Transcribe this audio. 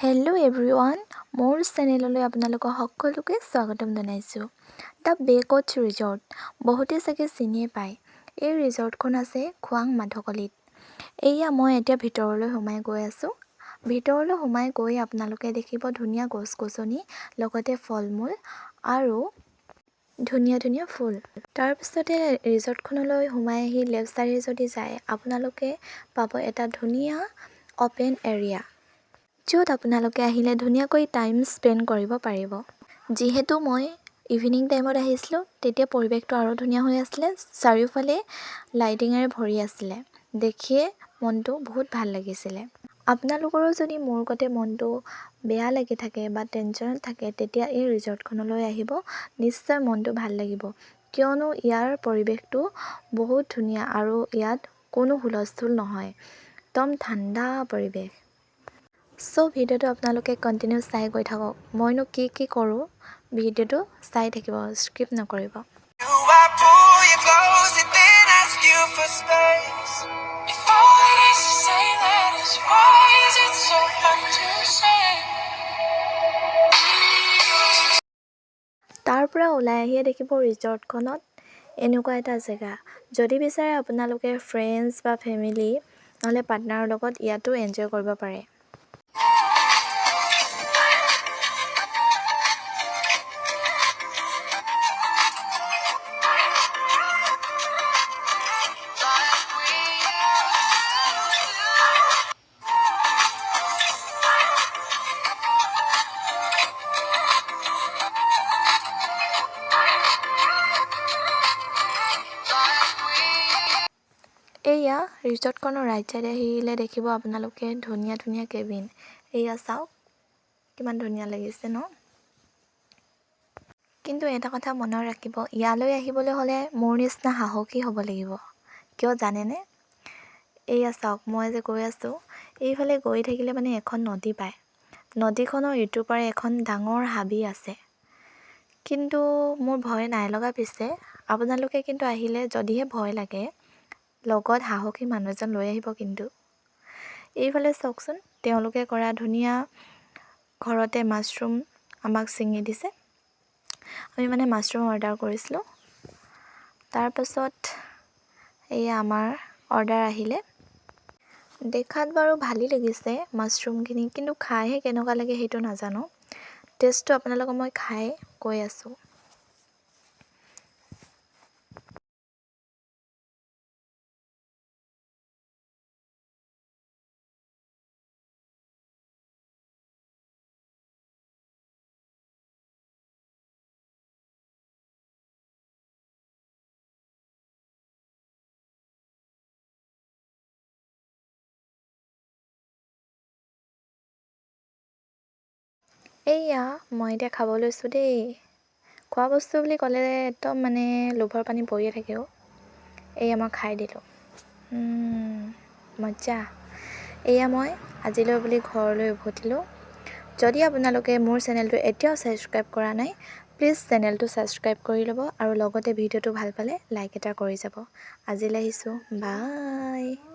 Hello' everyone, মোৰ চেনেললৈ আপোনালোকক সকলোকে স্বাগতম জনাইছোঁ। দ্য বেকৱাচ ৰিজৰ্ট বহুতে চাগে চিনিয়ে পায়। এই ৰিজৰ্টখন আছে খোৱাং মাধকলিত। এয়া মই এতিয়া ভিতৰলৈ সোমাই গৈ আছোঁ। ভিতৰলৈ সোমাই গৈ আপোনালোকে দেখিব ধুনীয়া গছ-গছনি, লগতে ফল-মূল আৰু ধুনীয়া ধুনীয়া ফুল। তাৰপিছতে ৰিজৰ্টখনলৈ সোমাই আহি লেফ্ট চাইডে যদি যায়, আপোনালোকে পাব এটা ধুনীয়া অ'পেন এৰিয়া, য'ত আপোনালোকে আহিলে ধুনীয়াকৈ টাইম স্পেণ্ড কৰিব পাৰিব। যিহেতু মই ইভিনিং টাইমত আহিছিলোঁ, তেতিয়া পৰিৱেশটো আৰু ধুনীয়া হৈ আছিলে। চাৰিওফালে লাইটিঙেৰে ভৰি আছিলে। দেখিয়ে মনটো বহুত ভাল লাগিছিলে। আপোনালোকৰো যদি মোৰ গতে মনটো বেয়া লাগি থাকে বা টেনশ্যনত থাকে, তেতিয়া এই ৰিজৰ্টখনলৈ আহিব, নিশ্চয় মনটো ভাল লাগিব। কিয়নো ইয়াৰ পৰিৱেশটো বহুত ধুনীয়া আৰু ইয়াত কোনো হুলস্থুল নহয়, একদম ঠাণ্ডা পৰিৱেশ। চ' ভিডিঅ'টো আপোনালোকে কণ্টিনিউ চাই গৈ থাকক। মইনো কি কৰোঁ, ভিডিঅ'টো চাই থাকিব, স্কিপ নকৰিব। তাৰ পৰা ওলাই আহিয়ে দেখিব ৰিজৰ্টখনত এনেকুৱা এটা জেগা। যদি বিচাৰে আপোনালোকে ফ্ৰেণ্ডছ বা ফেমিলি নহ'লে পাৰ্টনাৰৰ লগত ইয়াতো এনজয় কৰিব পাৰে। এয়া ৰিজৰ্টখনৰ ৰাইট চাইডে আহিলে দেখিব আপোনালোকে ধুনীয়া ধুনীয়া কেবিন। এয়া চাওক, কিমান ধুনীয়া লাগিছে ন? কিন্তু এটা কথা মনত ৰাখিব, ইয়ালৈ আহিবলৈ হ'লে মোৰ নিচিনা সাহসী হ'ব লাগিব। কিয় জানেনে? এয়া চাওক, মই যে গৈ আছোঁ, এইফালে গৈ থাকিলে মানে এখন নদী পায়। নদীখনৰ ইটো পাৰে এখন ডাঙৰ হাবি আছে। কিন্তু মোৰ ভয় নাই লগা। পিছে আপোনালোকে কিন্তু আহিলে যদিহে ভয় লাগে, লগত সাহসী মানুহ এজন লৈ আহিব কিন্তু। এইফালে চাওকচোন, তেওঁলোকে কৰা ধুনীয়া ঘৰতে মাছৰুম আমাক ছিঙি দিছে। আমি মানে মাছৰুম অৰ্ডাৰ কৰিছিলোঁ। তাৰপাছত এয়া আমাৰ অৰ্ডাৰ আহিলে। দেখাত বাৰু ভালেই লাগিছে মাছৰুমখিনি, কিন্তু খাইহে কেনেকুৱা লাগে সেইটো নাজানো। টেষ্টটো আপোনালোকক মই খাই কৈ আছোঁ। এইয়া মই এতিয়া খাব লৈছোঁ দেই। খোৱা বস্তু বুলি ক'লে একদম মানে লোভৰ পানী পৰিয়ে থাকে অ'। এয়া মই খাই দিলোঁ। মজা। এয়া মই আজিলৈ বুলি ঘৰলৈ উভতিলোঁ। যদি আপোনালোকে মোৰ চেনেলটো এতিয়াও ছাবস্ক্ৰাইব কৰা নাই, প্লিজ চেনেলটো ছাবস্ক্ৰাইব কৰি ল'ব আৰু লগতে ভিডিঅ'টো ভাল পালে লাইক এটা কৰি যাব। আজিলৈ আহিছোঁ, বাই।